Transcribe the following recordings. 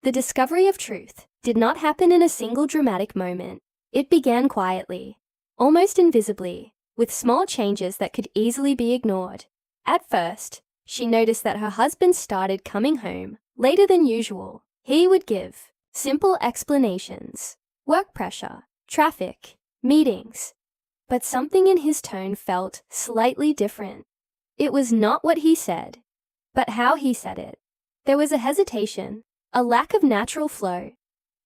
The discovery of truth did not happen in a single dramatic moment. It began quietly, almost invisibly, with small changes that could easily be ignored. At first, she noticed that her husband started coming home later than usual. He would give simple explanations: work pressure, traffic, meetings. But something in his tone felt slightly different. It was not what he said, but how he said it. There was a hesitation, a lack of natural flow,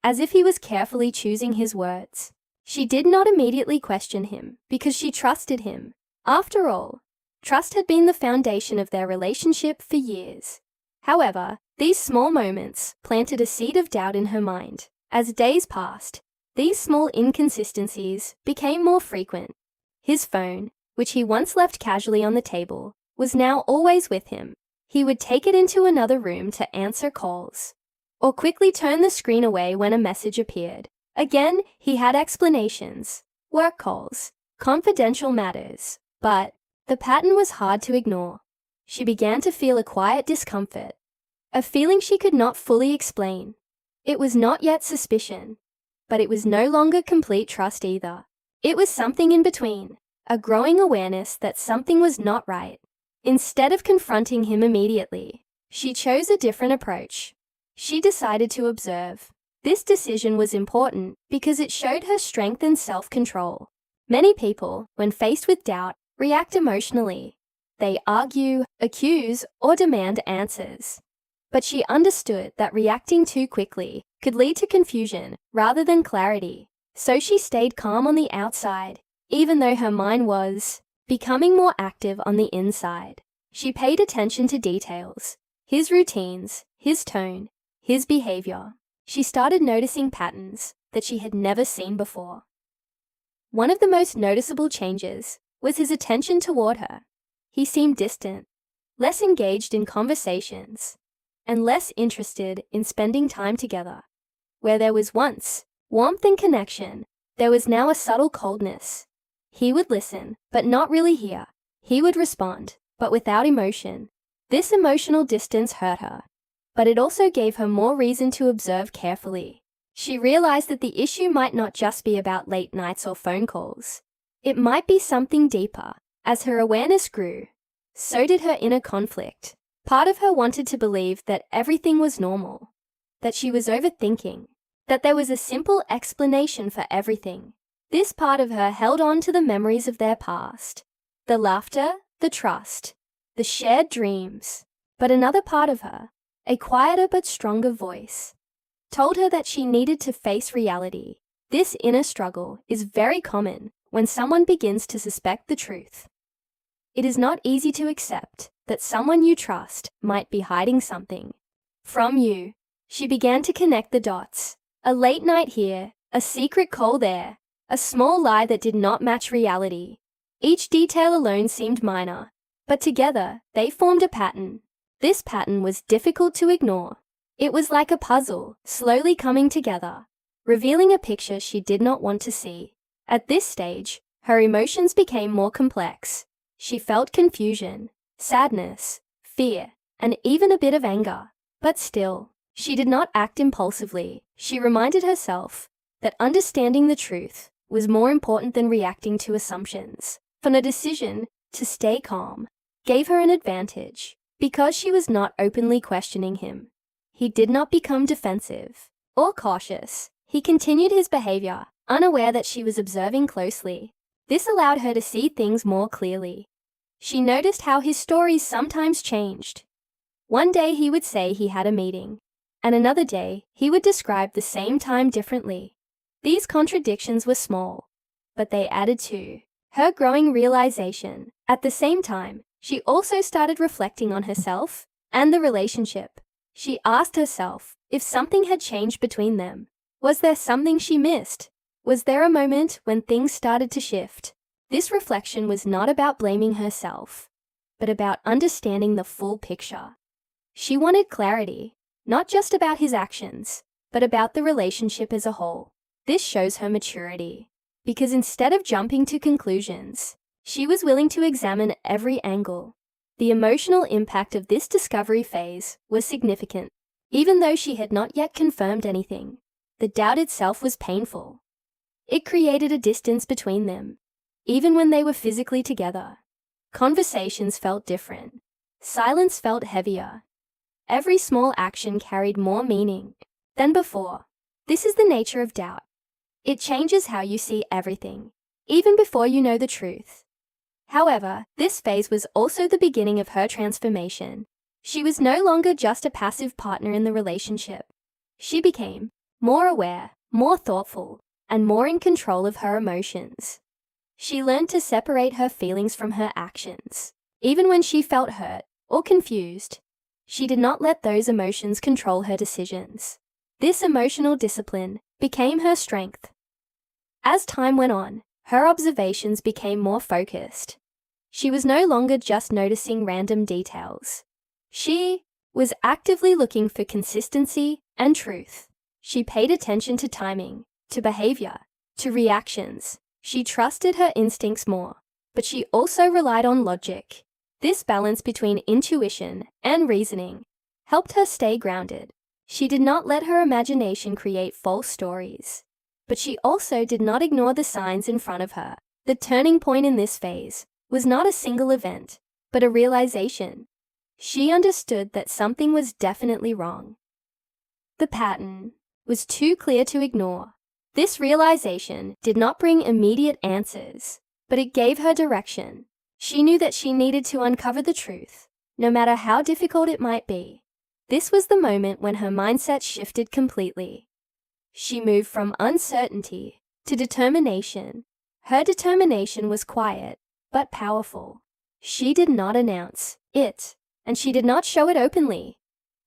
as if he was carefully choosing his words. She did not immediately question him because she trusted him. After all, trust had been the foundation of their relationship for years. However, these small moments planted a seed of doubt in her mind. As days passed, these small inconsistencies became more frequent. His phone, which he once left casually on the table, was now always with him. He would take it into another room to answer calls, or quickly turn the screen away when a message appeared. Again, he had explanations: work calls, confidential matters. But the pattern was hard to ignore. She began to feel a quiet discomfort, a feeling she could not fully explain. It was not yet suspicion, but it was no longer complete trust either. It was something in between, a growing awareness that something was not right. Instead of confronting him immediately, she chose a different approach. She decided to observe. This decision was important because it showed her strength and self-control. Many people, when faced with doubt, react emotionally. They argue, accuse, or demand answers. But she understood that reacting too quickly could lead to confusion rather than clarity. So she stayed calm on the outside, even though her mind was becoming more active on the inside. She paid attention to details: his routines, his tone, his behavior. She started noticing patterns that she had never seen before. One of the most noticeable changes was his attention toward her. He seemed distant, less engaged in conversations, and less interested in spending time together. Where there was once warmth and connection, there was now a subtle coldness. He would listen, but not really hear. He would respond, but without emotion. This emotional distance hurt her, but it also gave her more reason to observe carefully. She realized that the issue might not just be about late nights or phone calls. It might be something deeper. As her awareness grew, so did her inner conflict. Part of her wanted to believe that everything was normal, that she was overthinking, that there was a simple explanation for everything. This part of her held on to the memories of their past, the laughter, the trust, the shared dreams. But another part of her, a quieter but stronger voice, told her that she needed to face reality. This inner struggle is very common when someone begins to suspect the truth. It is not easy to accept that someone you trust might be hiding something from you. She began to connect the dots. A late night here, a secret call there, a small lie that did not match reality. Each detail alone seemed minor, but together they formed a pattern. This pattern was difficult to ignore. It was like a puzzle, slowly coming together, revealing a picture she did not want to see. At this stage, her emotions became more complex. She felt confusion, sadness, fear, and even a bit of anger. But still, she did not act impulsively. She reminded herself that understanding the truth was more important than reacting to assumptions. For the decision to stay calm gave her an advantage. Because she was not openly questioning him, he did not become defensive or cautious. He continued his behavior, unaware that she was observing closely. This allowed her to see things more clearly. She noticed how his stories sometimes changed. One day he would say he had a meeting, and another day he would describe the same time differently. These contradictions were small, but they added to her growing realization. At the same time, she also started reflecting on herself and the relationship. She asked herself if something had changed between them. Was there something she missed? Was there a moment when things started to shift? This reflection was not about blaming herself, but about understanding the full picture. She wanted clarity, not just about his actions, but about the relationship as a whole. This shows her maturity, because instead of jumping to conclusions, she was willing to examine every angle. The emotional impact of this discovery phase was significant. Even though she had not yet confirmed anything, the doubt itself was painful. It created a distance between them. Even when they were physically together, conversations felt different. Silence felt heavier. Every small action carried more meaning than before. This is the nature of doubt. It changes how you see everything, even before you know the truth. However, this phase was also the beginning of her transformation. She was no longer just a passive partner in the relationship. She became more aware, more thoughtful, and more in control of her emotions. She learned to separate her feelings from her actions. Even when she felt hurt or confused, she did not let those emotions control her decisions. This emotional discipline became her strength. As time went on, her observations became more focused. She was no longer just noticing random details. She was actively looking for consistency and truth. She paid attention to timing, to behavior, to reactions. She trusted her instincts more, but she also relied on logic. This balance between intuition and reasoning helped her stay grounded. She did not let her imagination create false stories, but she also did not ignore the signs in front of her. The turning point in this phase was not a single event, but a realization. She understood that something was definitely wrong. The pattern was too clear to ignore. This realization did not bring immediate answers, but it gave her direction. She knew that she needed to uncover the truth, no matter how difficult it might be. This was the moment when her mindset shifted completely. She moved from uncertainty to determination. Her determination was quiet, but powerful. She did not announce it, and she did not show it openly.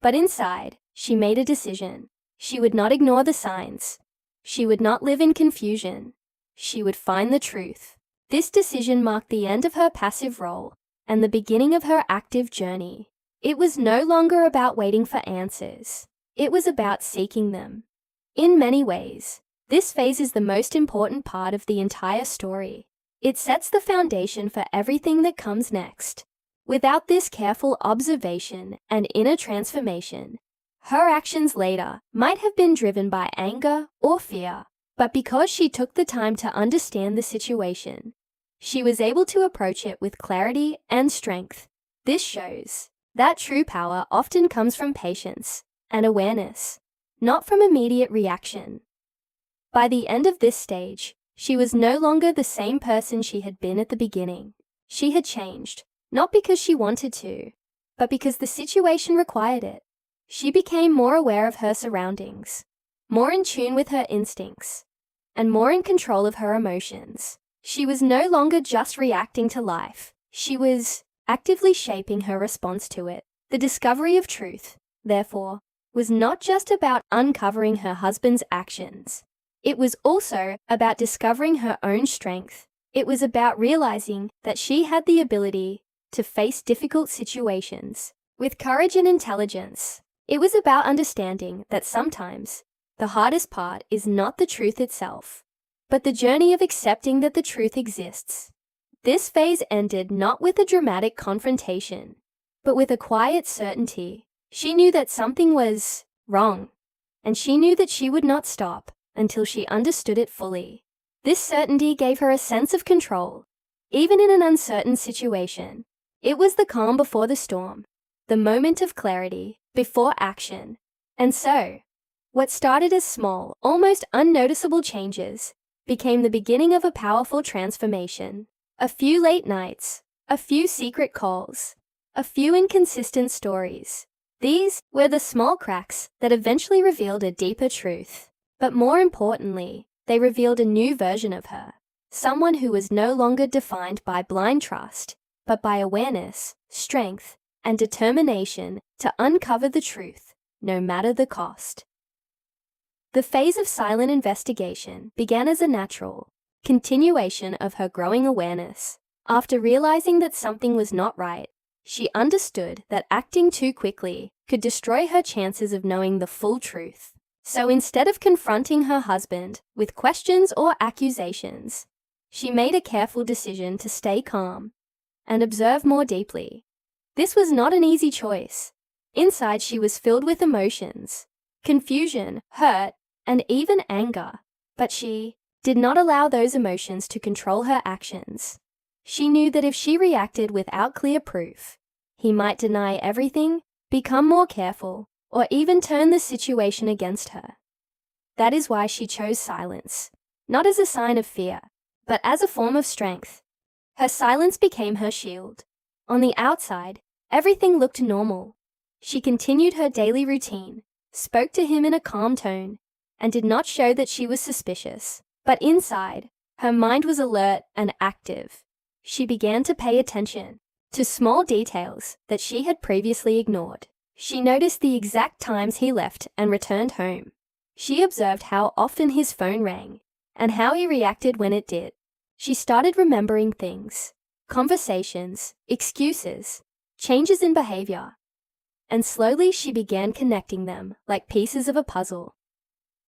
But inside, she made a decision. She would not ignore the signs. She would not live in confusion. She would find the truth. This decision marked the end of her passive role and the beginning of her active journey. It was no longer about waiting for answers. It was about seeking them. In many ways, this phase is the most important part of the entire story. It sets the foundation for everything that comes next. Without this careful observation and inner transformation, her actions later might have been driven by anger or fear, but because she took the time to understand the situation, she was able to approach it with clarity and strength. This shows that true power often comes from patience and awareness, not from immediate reaction. By the end of this stage, she was no longer the same person she had been at the beginning. She had changed, not because she wanted to, but because the situation required it. She became more aware of her surroundings, more in tune with her instincts, and more in control of her emotions. She was no longer just reacting to life. She was actively shaping her response to it. The discovery of truth, therefore, was not just about uncovering her husband's actions. It was also about discovering her own strength. It was about realizing that she had the ability to face difficult situations with courage and intelligence. It was about understanding that sometimes the hardest part is not the truth itself, but the journey of accepting that the truth exists. This phase ended not with a dramatic confrontation, but with a quiet certainty. She knew that something was wrong, and she knew that she would not stop until she understood it fully. This certainty gave her a sense of control, even in an uncertain situation. It was the calm before the storm, the moment of clarity before action. And so, what started as small, almost unnoticeable changes became the beginning of a powerful transformation. A few late nights, a few secret calls, a few inconsistent stories. These were the small cracks that eventually revealed a deeper truth. But more importantly, they revealed a new version of her. Someone who was no longer defined by blind trust, but by awareness, strength, and determination to uncover the truth, no matter the cost. The phase of silent investigation began as a natural continuation of her growing awareness. After realizing that something was not right, she understood that acting too quickly could destroy her chances of knowing the full truth. So instead of confronting her husband with questions or accusations, she made a careful decision to stay calm and observe more deeply. This was not an easy choice, Inside, she was filled with emotions, confusion, hurt, and even anger. But she did not allow those emotions to control her actions. She knew that if she reacted without clear proof, he might deny everything, become more careful, or even turn the situation against her. That is why she chose silence, not as a sign of fear, but as a form of strength. Her silence became her shield. On the outside, everything looked normal. She continued her daily routine, spoke to him in a calm tone, and did not show that she was suspicious. But inside, her mind was alert and active. She began to pay attention to small details that she had previously ignored. She noticed the exact times he left and returned home. She observed how often his phone rang and how he reacted when it did. She started remembering things, conversations, excuses, changes in behavior, and slowly she began connecting them like pieces of a puzzle.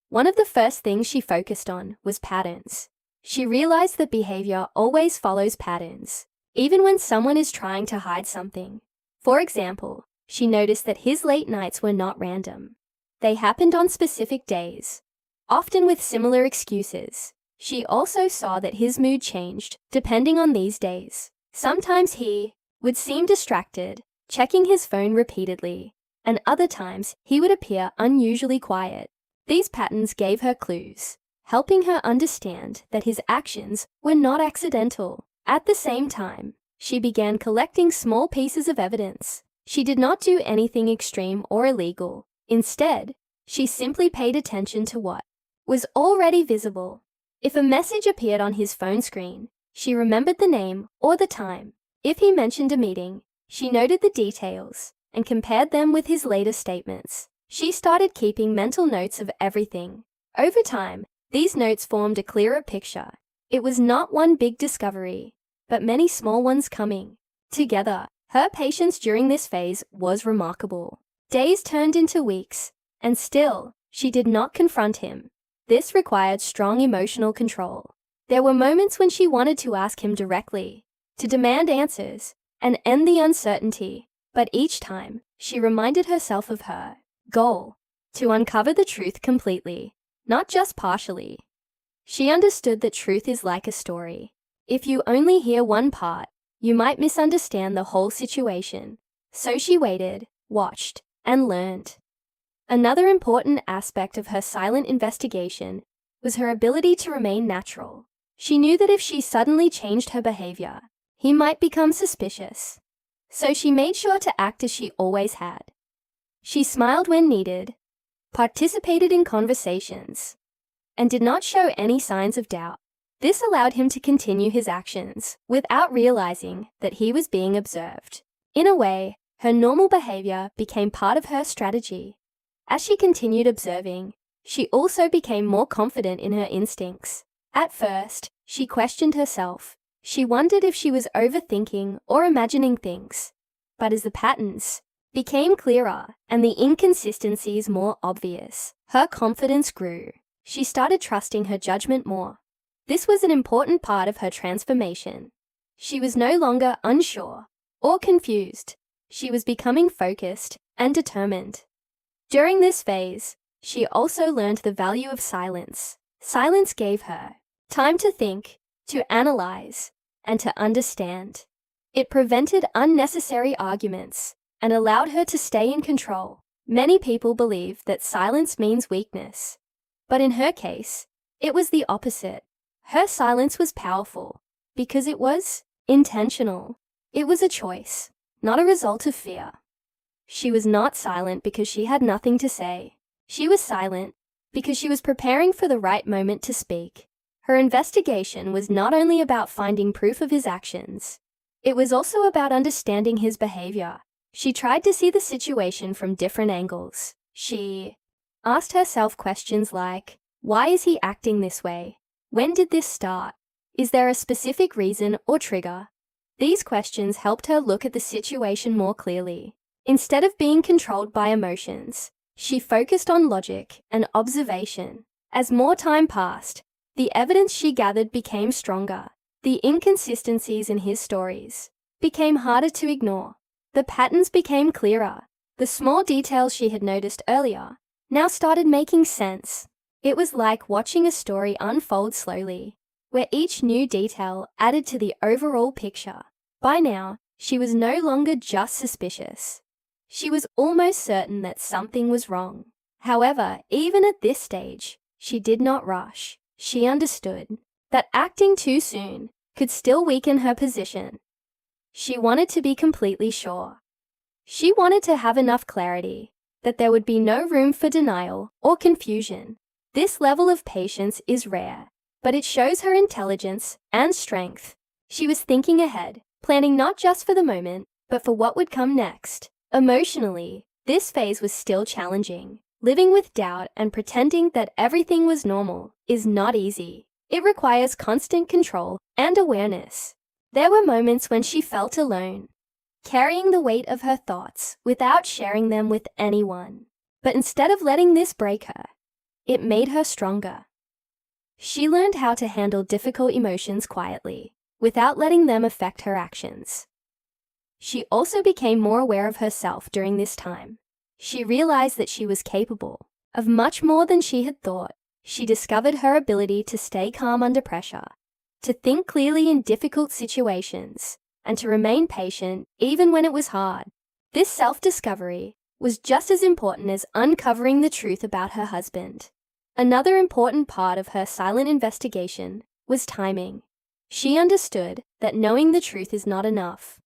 One of the first things she focused on was patterns. She realized that behavior always follows patterns, even when someone is trying to hide something. For example, she noticed that his late nights were not random. They happened on specific days, often with similar excuses. She also saw that his mood changed depending on these days. Sometimes he would seem distracted, checking his phone repeatedly, and other times he would appear unusually quiet. These patterns gave her clues, helping her understand that his actions were not accidental. At the same time, she began collecting small pieces of evidence. She did not do anything extreme or illegal. Instead, she simply paid attention to what was already visible. If a message appeared on his phone screen, she remembered the name or the time. If he mentioned a meeting, she noted the details and compared them with his later statements. She started keeping mental notes of everything. Over time, these notes formed a clearer picture. It was not one big discovery, but many small ones coming together. Her patience during this phase was remarkable. Days turned into weeks, and still, she did not confront him. This required strong emotional control. There were moments when she wanted to ask him directly, to demand answers, and end the uncertainty. But each time, she reminded herself of her goal, to uncover the truth completely, not just partially. She understood that truth is like a story. If you only hear one part, you might misunderstand the whole situation. So she waited, watched, and learned. Another important aspect of her silent investigation was her ability to remain natural. She knew that if she suddenly changed her behavior, he might become suspicious. So she made sure to act as she always had. She smiled when needed, participated in conversations, and did not show any signs of doubt. This allowed him to continue his actions without realizing that he was being observed. In a way, her normal behavior became part of her strategy. As she continued observing, she also became more confident in her instincts. At first, she questioned herself. She wondered if she was overthinking or imagining things. But as the patterns became clearer and the inconsistencies more obvious, her confidence grew. She started trusting her judgment more. This was an important part of her transformation. She was no longer unsure or confused. She was becoming focused and determined. During this phase, she also learned the value of silence. Silence gave her time to think, to analyze, and to understand. It prevented unnecessary arguments and allowed her to stay in control. Many people believe that silence means weakness, but in her case, it was the opposite. Her silence was powerful because it was intentional. It was a choice, not a result of fear. She was not silent because she had nothing to say. She was silent because she was preparing for the right moment to speak. Her investigation was not only about finding proof of his actions, it was also about understanding his behavior. She tried to see the situation from different angles. She asked herself questions like, why is he acting this way? When did this start? Is there a specific reason or trigger? These questions helped her look at the situation more clearly. Instead of being controlled by emotions, she focused on logic and observation. As more time passed, the evidence she gathered became stronger. The inconsistencies in his stories became harder to ignore. The patterns became clearer, The small details she had noticed earlier now started making sense. It was like watching a story unfold slowly, where each new detail added to the overall picture. By now, she was no longer just suspicious. She was almost certain that something was wrong. However, even at this stage, she did not rush. She understood that acting too soon could still weaken her position. She wanted to be completely sure. She wanted to have enough clarity that there would be no room for denial or confusion. This level of patience is rare, but it shows her intelligence and strength. She was thinking ahead, planning not just for the moment, but for what would come next. Emotionally, this phase was still challenging. Living with doubt and pretending that everything was normal is not easy. It requires constant control and awareness. There were moments when she felt alone, carrying the weight of her thoughts without sharing them with anyone. But instead of letting this break her, it made her stronger. She learned how to handle difficult emotions quietly, without letting them affect her actions. She also became more aware of herself during this time. She realized that she was capable of much more than she had thought. She discovered her ability to stay calm under pressure, to think clearly in difficult situations, and to remain patient even when it was hard. This self-discovery was just as important as uncovering the truth about her husband. Another important part of her silent investigation was timing. She understood that knowing the truth is not enough.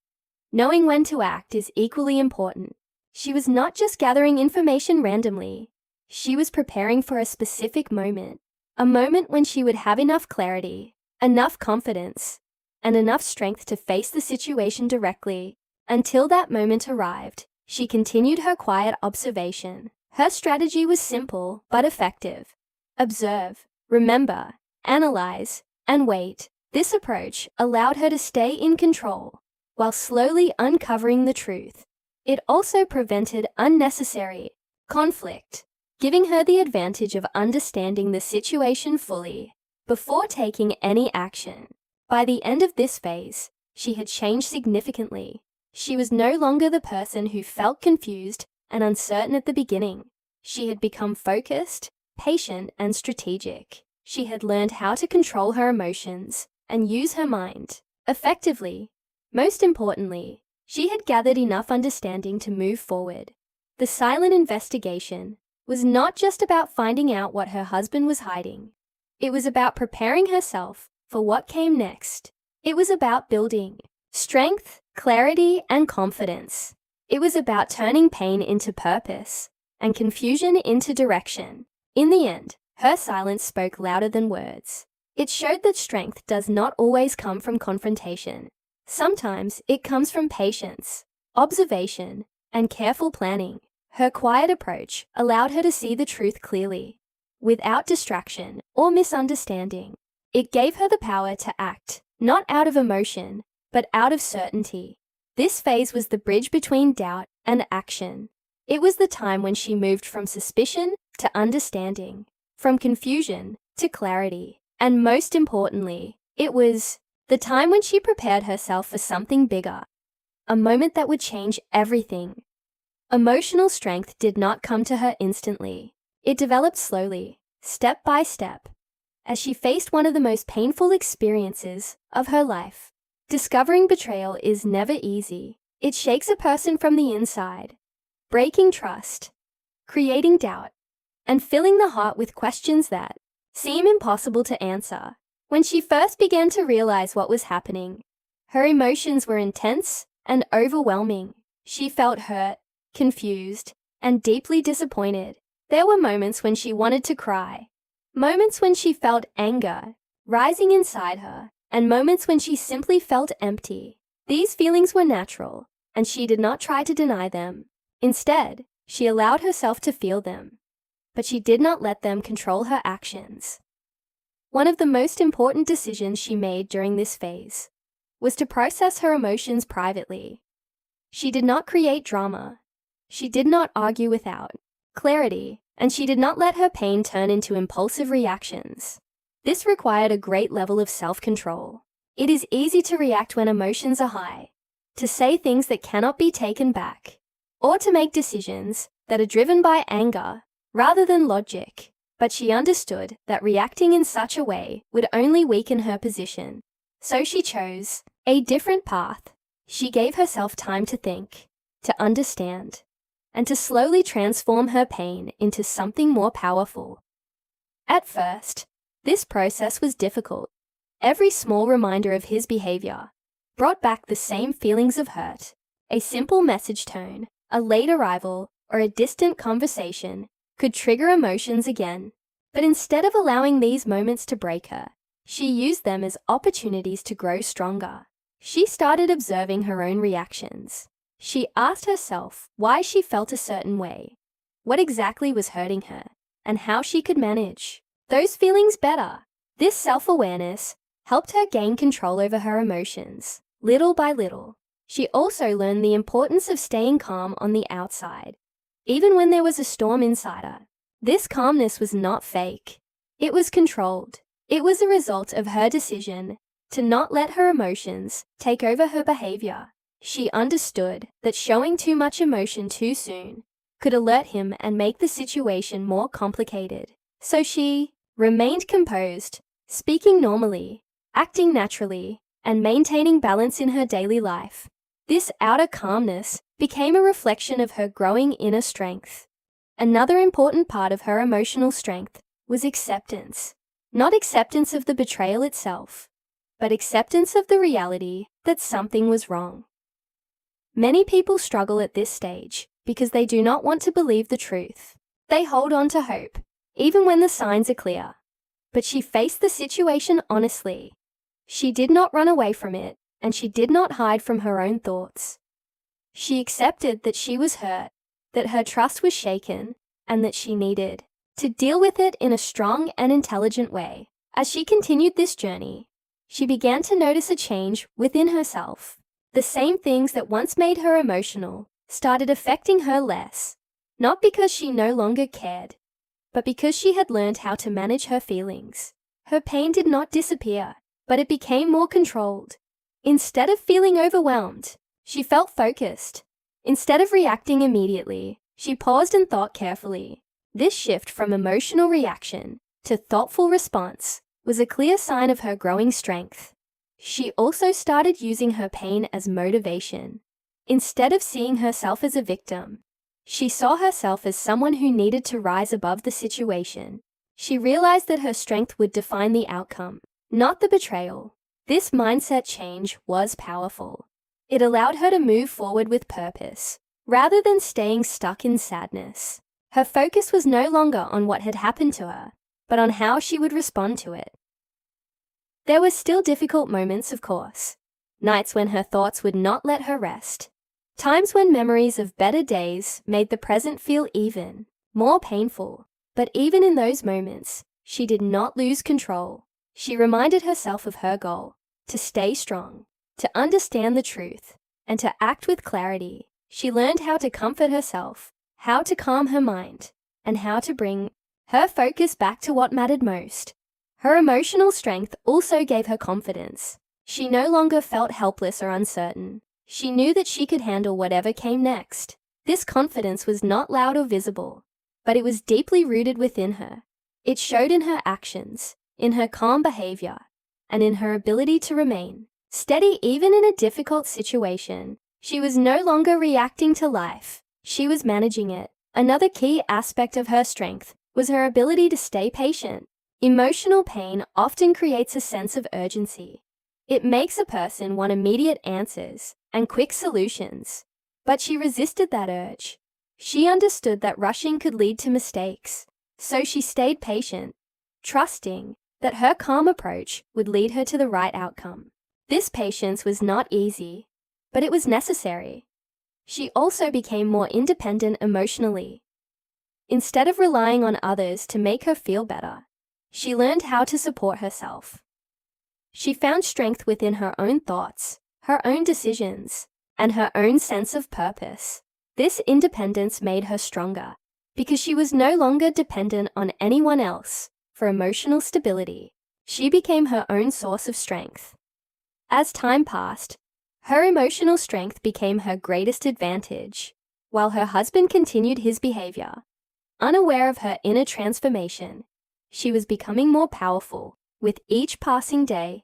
Knowing when to act is equally important. She was not just gathering information randomly. She was preparing for a specific moment, a moment when she would have enough clarity, enough confidence, and enough strength to face the situation directly. Until that moment arrived, she continued her quiet observation. Her strategy was simple but effective. Observe, remember, analyze, and wait. This approach allowed her to stay in control while slowly uncovering the truth. It also prevented unnecessary conflict, giving her the advantage of understanding the situation fully before taking any action. By the end of this phase, she had changed significantly. She was no longer the person who felt confused and uncertain at the beginning. She had become focused, patient, and strategic. She had learned how to control her emotions and use her mind effectively. Most importantly, she had gathered enough understanding to move forward. The silent investigation was not just about finding out what her husband was hiding. It was about preparing herself for what came next. It was about building strength, clarity, and confidence. It was about turning pain into purpose and confusion into direction. In the end, her silence spoke louder than words. It showed that strength does not always come from confrontation. Sometimes it comes from patience, observation, and careful planning. Her quiet approach allowed her to see the truth clearly, without distraction or misunderstanding. It gave her the power to act, not out of emotion, but out of certainty. This phase was the bridge between doubt and action. It was the time when she moved from suspicion to understanding, from confusion to clarity. And most importantly, it was the time when she prepared herself for something bigger, a moment that would change everything. Emotional strength did not come to her instantly. It developed slowly, step by step, as she faced one of the most painful experiences of her life. Discovering betrayal is never easy. It shakes a person from the inside, breaking trust, creating doubt, and filling the heart with questions that seem impossible to answer. When she first began to realize what was happening, her emotions were intense and overwhelming. She felt hurt, confused, and deeply disappointed. There were moments when she wanted to cry, moments when she felt anger rising inside her, and moments when she simply felt empty. These feelings were natural, and she did not try to deny them. Instead, she allowed herself to feel them, but she did not let them control her actions. One of the most important decisions she made during this phase was to process her emotions privately. She did not create drama. She did not argue without clarity, and she did not let her pain turn into impulsive reactions. This required a great level of self-control. It is easy to react when emotions are high, to say things that cannot be taken back, or to make decisions that are driven by anger rather than logic. But she understood that reacting in such a way would only weaken her position. So she chose a different path. She gave herself time to think, to understand, and to slowly transform her pain into something more powerful. At first, this process was difficult. Every small reminder of his behavior brought back the same feelings of hurt. A simple message tone, a late arrival, or a distant conversation could trigger emotions again. But instead of allowing these moments to break her, she used them as opportunities to grow stronger. She started observing her own reactions. She asked herself why she felt a certain way, what exactly was hurting her, and how she could manage those feelings better. This self-awareness helped her gain control over her emotions, little by little. She also learned the importance of staying calm on the outside, even when there was a storm inside her. This calmness was not fake. It was controlled. It was a result of her decision to not let her emotions take over her behavior. She understood that showing too much emotion too soon could alert him and make the situation more complicated. So she remained composed, speaking normally, acting naturally, and maintaining balance in her daily life. This outer calmness became a reflection of her growing inner strength. Another important part of her emotional strength was acceptance. Not acceptance of the betrayal itself, but acceptance of the reality that something was wrong. Many people struggle at this stage because they do not want to believe the truth. They hold on to hope, even when the signs are clear. But she faced the situation honestly. She did not run away from it, and she did not hide from her own thoughts. She accepted that she was hurt, that her trust was shaken, and that she needed to deal with it in a strong and intelligent way. As she continued this journey, she began to notice a change within herself. The same things that once made her emotional started affecting her less, not because she no longer cared, but because she had learned how to manage her feelings. Her pain did not disappear, but it became more controlled. Instead of feeling overwhelmed, she felt focused. Instead of reacting immediately, she paused and thought carefully. This shift from emotional reaction to thoughtful response was a clear sign of her growing strength. She also started using her pain as motivation. Instead of seeing herself as a victim, she saw herself as someone who needed to rise above the situation. She realized that her strength would define the outcome, not the betrayal. This mindset change was powerful. It allowed her to move forward with purpose, rather than staying stuck in sadness. Her focus was no longer on what had happened to her, but on how she would respond to it. There were still difficult moments, of course. Nights when her thoughts would not let her rest. Times when memories of better days made the present feel even more painful. But even in those moments, she did not lose control. She reminded herself of her goal: to stay strong, to understand the truth, and to act with clarity. She learned how to comfort herself, how to calm her mind, and how to bring her focus back to what mattered most. Her emotional strength also gave her confidence. She no longer felt helpless or uncertain. She knew that she could handle whatever came next. This confidence was not loud or visible, but it was deeply rooted within her. It showed in her actions, in her calm behavior, and in her ability to remain steady even in a difficult situation. She was no longer reacting to life. She was managing it. Another key aspect of her strength was her ability to stay patient. Emotional pain often creates a sense of urgency. It makes a person want immediate answers and quick solutions. But she resisted that urge. She understood that rushing could lead to mistakes. So she stayed patient, trusting that her calm approach would lead her to the right outcome. This patience was not easy, but it was necessary. She also became more independent emotionally. Instead of relying on others to make her feel better, she learned how to support herself. She found strength within her own thoughts, her own decisions, and her own sense of purpose. This independence made her stronger because she was no longer dependent on anyone else for emotional stability. She became her own source of strength. As time passed, her emotional strength became her greatest advantage. while her husband continued his behavior. Unaware of her inner transformation, she was becoming more powerful with each passing day.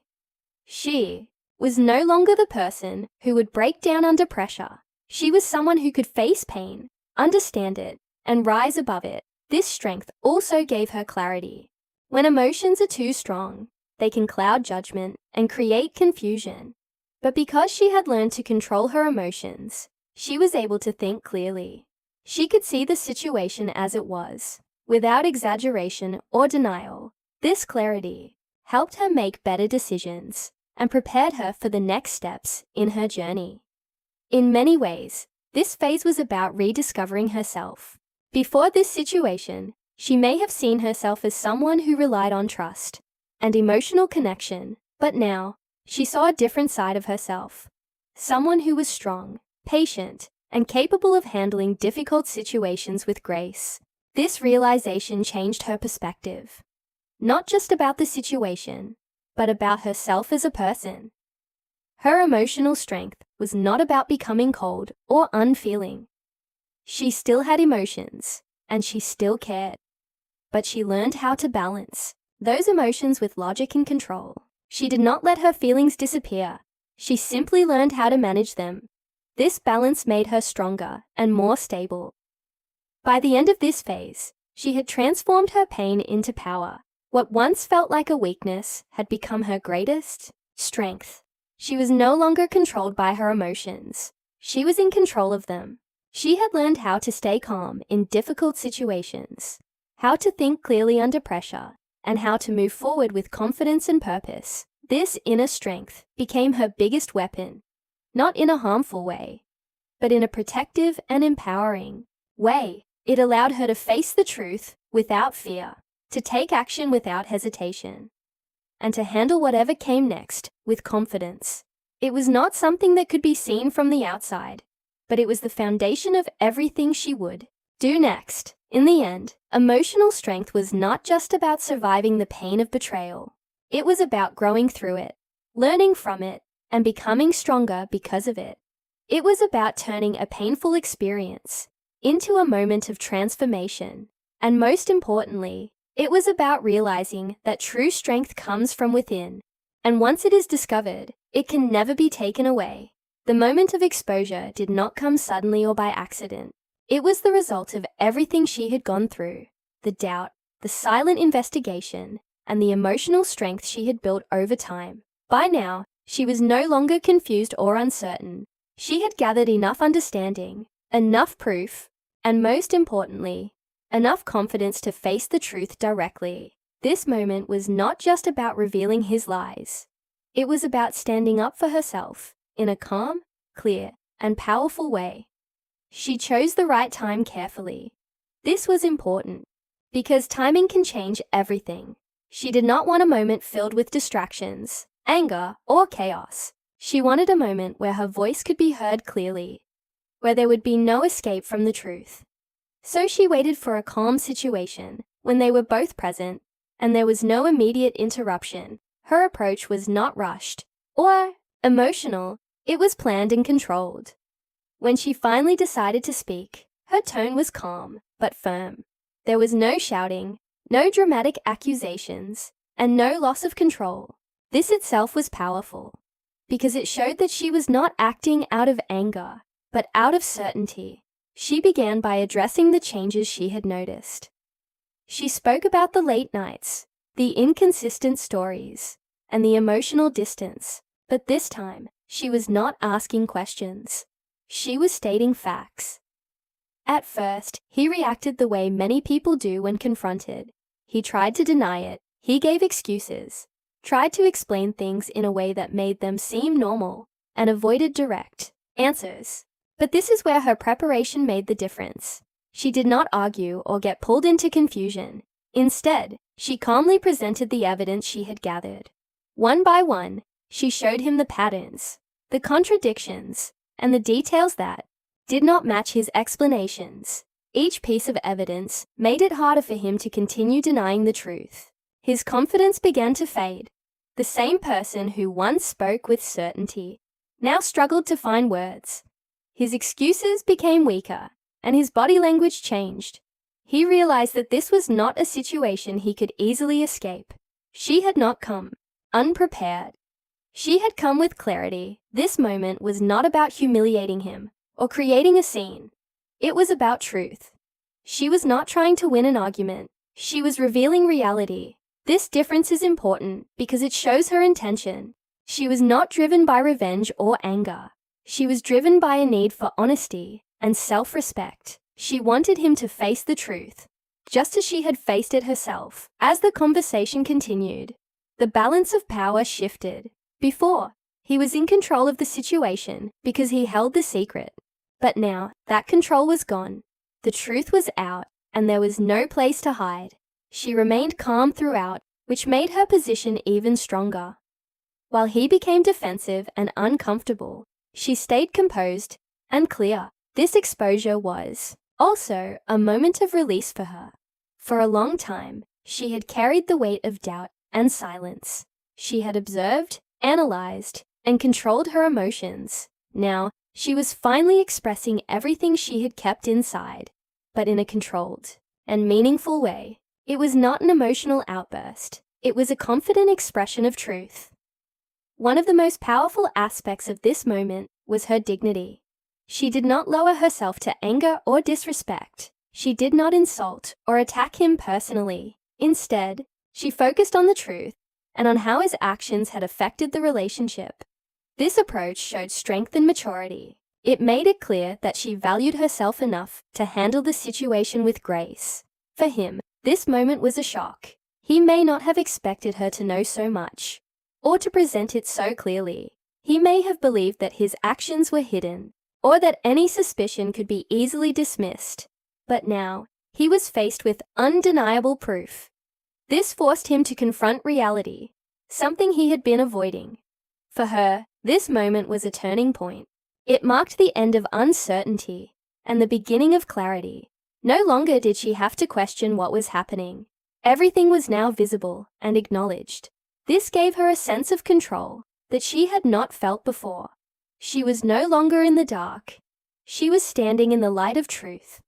She was no longer the person who would break down under pressure. She was someone who could face pain, understand it, and rise above it. This strength also gave her clarity. When emotions are too strong, they can cloud judgment and create confusion. But because she had learned to control her emotions, she was able to think clearly. She could see the situation as it was, without exaggeration or denial. This clarity helped her make better decisions and prepared her for the next steps in her journey. In many ways, this phase was about rediscovering herself. Before this situation, she may have seen herself as someone who relied on trust and emotional connection, but now, she saw a different side of herself. Someone who was strong, patient, and capable of handling difficult situations with grace. This realization changed her perspective. Not just about the situation, but about herself as a person. Her emotional strength was not about becoming cold or unfeeling. She still had emotions, and she still cared. But she learned how to balance those emotions with logic and control. She did not let her feelings disappear. She simply learned how to manage them. This balance made her stronger and more stable. By the end of this phase, she had transformed her pain into power. What once felt like a weakness had become her greatest strength. She was no longer controlled by her emotions. She was in control of them. She had learned how to stay calm in difficult situations, how to think clearly under pressure, and how to move forward with confidence and purpose. This inner strength became her biggest weapon, not in a harmful way, but in a protective and empowering way. It allowed her to face the truth without fear, to take action without hesitation, and to handle whatever came next with confidence. It was not something that could be seen from the outside, but it was the foundation of everything she would do next. In the end, emotional strength was not just about surviving the pain of betrayal. It was about growing through it, learning from it, and becoming stronger because of it. It was about turning a painful experience into a moment of transformation. And most importantly, it was about realizing that true strength comes from within. And once it is discovered, it can never be taken away. The moment of exposure did not come suddenly or by accident. It was the result of everything she had gone through, the doubt, the silent investigation, and the emotional strength she had built over time. By now, she was no longer confused or uncertain. She had gathered enough understanding, enough proof, and most importantly, enough confidence to face the truth directly. This moment was not just about revealing his lies. It was about standing up for herself in a calm, clear, and powerful way. She chose the right time carefully. This was important, because timing can change everything. She did not want a moment filled with distractions, anger, or chaos. She wanted a moment where her voice could be heard clearly, where there would be no escape from the truth. So she waited for a calm situation, when they were both present, and there was no immediate interruption. Her approach was not rushed or emotional. It was planned and controlled. When she finally decided to speak, her tone was calm but firm. There was no shouting, no dramatic accusations, and no loss of control. This itself was powerful, because it showed that she was not acting out of anger, but out of certainty. She began by addressing the changes she had noticed. She spoke about the late nights, the inconsistent stories, and the emotional distance. But this time, she was not asking questions. She was stating facts. At first, he reacted the way many people do when confronted. He tried to deny it. He gave excuses, tried to explain things in a way that made them seem normal, and avoided direct answers. But this is where her preparation made the difference. She did not argue or get pulled into confusion. Instead, she calmly presented the evidence she had gathered. One by one, she showed him the patterns, the contradictions, and the details that did not match his explanations. Each piece of evidence made it harder for him to continue denying the truth. His confidence began to fade. The same person who once spoke with certainty now struggled to find words. His excuses became weaker, and his body language changed. He realized that this was not a situation he could easily escape. She had not come unprepared. She had come with clarity. This moment was not about humiliating him or creating a scene. It was about truth. She was not trying to win an argument. She was revealing reality. This difference is important because it shows her intention. She was not driven by revenge or anger. She was driven by a need for honesty and self-respect. She wanted him to face the truth, just as she had faced it herself. As the conversation continued, the balance of power shifted. Before, he was in control of the situation because he held the secret. But now, that control was gone. The truth was out, and there was no place to hide. She remained calm throughout, which made her position even stronger. While he became defensive and uncomfortable, she stayed composed and clear. This exposure was also a moment of release for her. For a long time, she had carried the weight of doubt and silence. She had observed, analyzed, and controlled her emotions. Now, she was finally expressing everything she had kept inside, but in a controlled and meaningful way. It was not an emotional outburst. It was a confident expression of truth. One of the most powerful aspects of this moment was her dignity. She did not lower herself to anger or disrespect. She did not insult or attack him personally. Instead, she focused on the truth and on how his actions had affected the relationship. This approach showed strength and maturity. It made it clear that she valued herself enough to handle the situation with grace. For him, this moment was a shock. He may not have expected her to know so much, or to present it so clearly. He may have believed that his actions were hidden, or that any suspicion could be easily dismissed. But now, he was faced with undeniable proof. This forced him to confront reality, something he had been avoiding. For her, this moment was a turning point. It marked the end of uncertainty and the beginning of clarity. No longer did she have to question what was happening. Everything was now visible and acknowledged. This gave her a sense of control that she had not felt before. She was no longer in the dark. She was standing in the light of truth.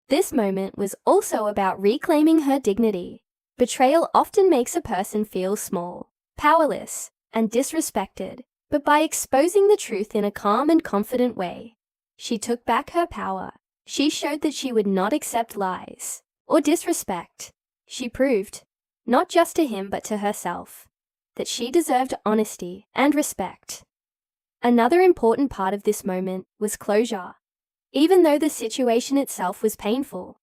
This moment was also about reclaiming her dignity. Betrayal often makes a person feel small, powerless, and disrespected, but by exposing the truth in a calm and confident way, she took back her power. She showed that she would not accept lies or disrespect. She proved, not just to him but to herself, that she deserved honesty and respect. Another important part of this moment was closure. Even though the situation itself was painful,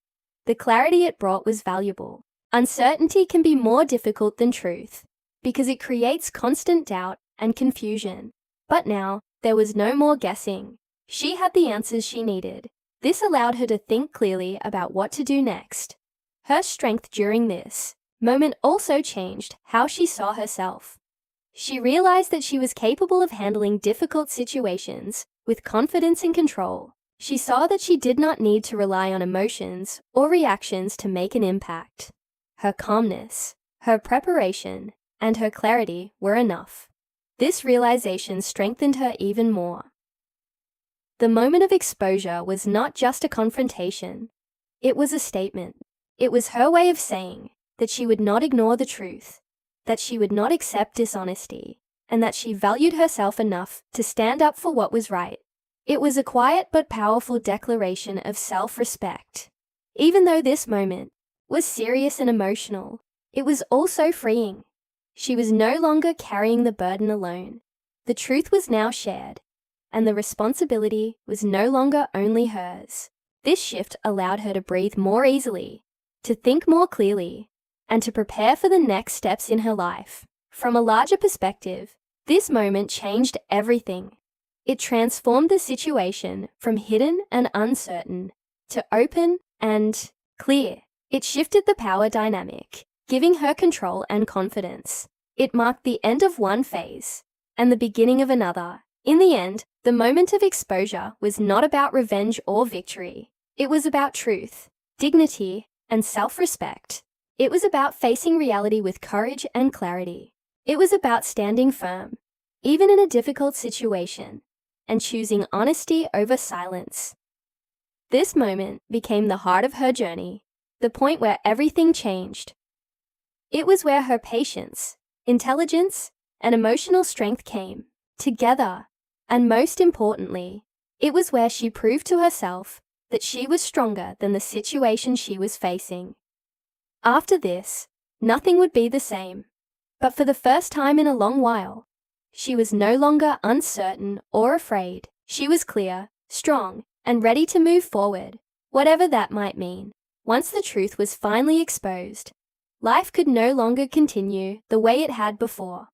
the clarity it brought was valuable. Uncertainty can be more difficult than truth, because it creates constant doubt and confusion. But now, there was no more guessing. She had the answers she needed. This allowed her to think clearly about what to do next. Her strength during this moment also changed how she saw herself. She realized that she was capable of handling difficult situations with confidence and control. She saw that she did not need to rely on emotions or reactions to make an impact. Her calmness, her preparation, and her clarity were enough. This realization strengthened her even more. The moment of exposure was not just a confrontation. It was a statement. It was her way of saying that she would not ignore the truth, that she would not accept dishonesty, and that she valued herself enough to stand up for what was right. It was a quiet but powerful declaration of self-respect. Even though this moment was serious and emotional, it was also freeing. She was no longer carrying the burden alone. The truth was now shared, and the responsibility was no longer only hers. This shift allowed her to breathe more easily, to think more clearly, and to prepare for the next steps in her life. From a larger perspective, this moment changed everything. It transformed the situation from hidden and uncertain to open and clear. It shifted the power dynamic, giving her control and confidence. It marked the end of one phase and the beginning of another. In the end, the moment of exposure was not about revenge or victory. It was about truth, dignity, and self-respect. It was about facing reality with courage and clarity. It was about standing firm, even in a difficult situation, and choosing honesty over silence. This moment became the heart of her journey, the point where everything changed. It was where her patience, intelligence, and emotional strength came together, and most importantly, it was where she proved to herself that she was stronger than the situation she was facing. After this, nothing would be the same. But for the first time in a long while, she was no longer uncertain or afraid. She was clear, strong, and ready to move forward, whatever that might mean. Once the truth was finally exposed, life could no longer continue the way it had before.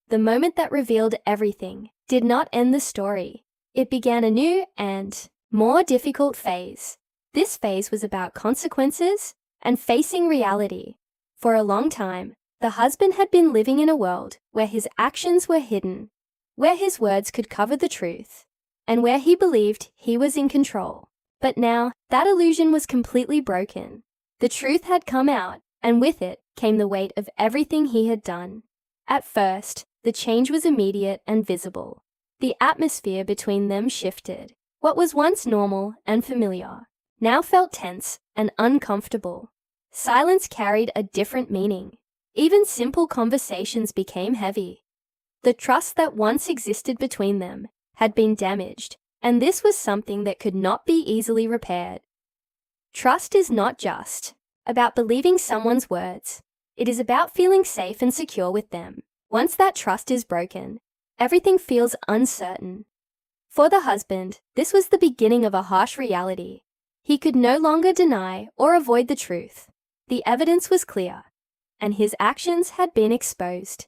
The moment that revealed everything did not end the story. It began a new and more difficult phase. This phase was about consequences and facing reality. For a long time, the husband had been living in a world where his actions were hidden, where his words could cover the truth, and where he believed he was in control. But now, that illusion was completely broken. The truth had come out, and with it came the weight of everything he had done. At first, the change was immediate and visible. The atmosphere between them shifted. What was once normal and familiar now felt tense and uncomfortable. Silence carried a different meaning. Even simple conversations became heavy. The trust that once existed between them had been damaged, and this was something that could not be easily repaired. Trust is not just about believing someone's words. It is about feeling safe and secure with them. Once that trust is broken, everything feels uncertain. For the husband, this was the beginning of a harsh reality. He could no longer deny or avoid the truth. The evidence was clear, and his actions had been exposed.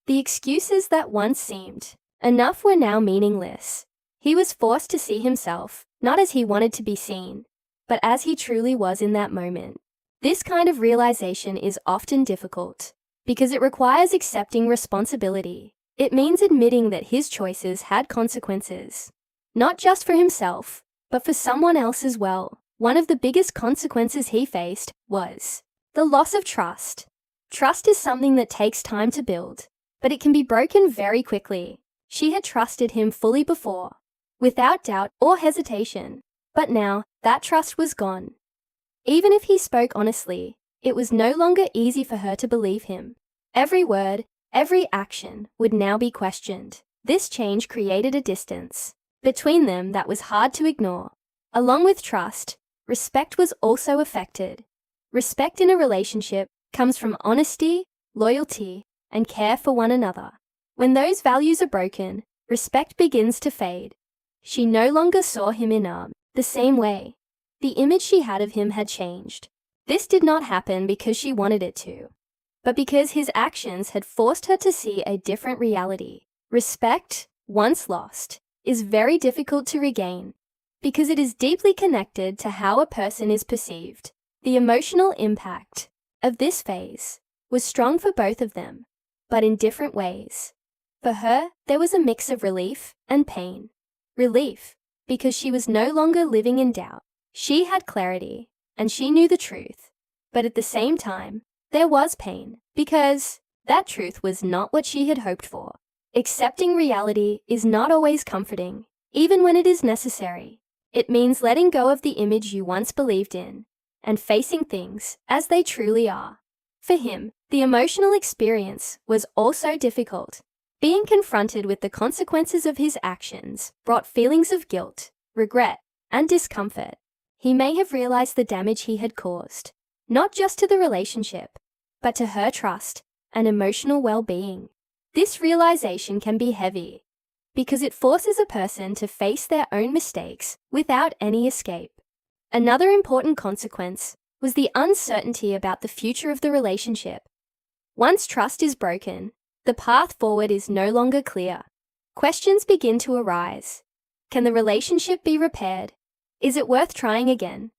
The excuses that once seemed enough were now meaningless. He was forced to see himself, not as he wanted to be seen, but as he truly was in that moment. This kind of realization is often difficult, because it requires accepting responsibility. It means admitting that his choices had consequences, not just for himself, but for someone else as well. One of the biggest consequences he faced was the loss of trust. Trust is something that takes time to build, but it can be broken very quickly. She had trusted him fully before, without doubt or hesitation, but now that trust was gone. Even if he spoke honestly, it was no longer easy for her to believe him. Every word, every action would now be questioned. This change created a distance between them that was hard to ignore. Along with trust, respect was also affected. Respect in a relationship comes from honesty, loyalty, and care for one another. When those values are broken, respect begins to fade. She no longer saw him in the same way. The image she had of him had changed. This did not happen because she wanted it to, but because his actions had forced her to see a different reality. Respect, once lost, is very difficult to regain, because it is deeply connected to how a person is perceived. The emotional impact of this phase was strong for both of them, but in different ways. For her, there was a mix of relief and pain. Relief, because she was no longer living in doubt. She had clarity, and she knew the truth. But at the same time, there was pain, because that truth was not what she had hoped for. Accepting reality is not always comforting, even when it is necessary. It means letting go of the image you once believed in, and facing things as they truly are. For him, the emotional experience was also difficult. Being confronted with the consequences of his actions brought feelings of guilt, regret, and discomfort. He may have realized the damage he had caused, not just to the relationship, but to her trust and emotional well-being. This realization can be heavy, because it forces a person to face their own mistakes without any escape. Another important consequence was the uncertainty about the future of the relationship. Once trust is broken, the path forward is no longer clear. Questions begin to arise. Can the relationship be repaired? Is it worth trying again?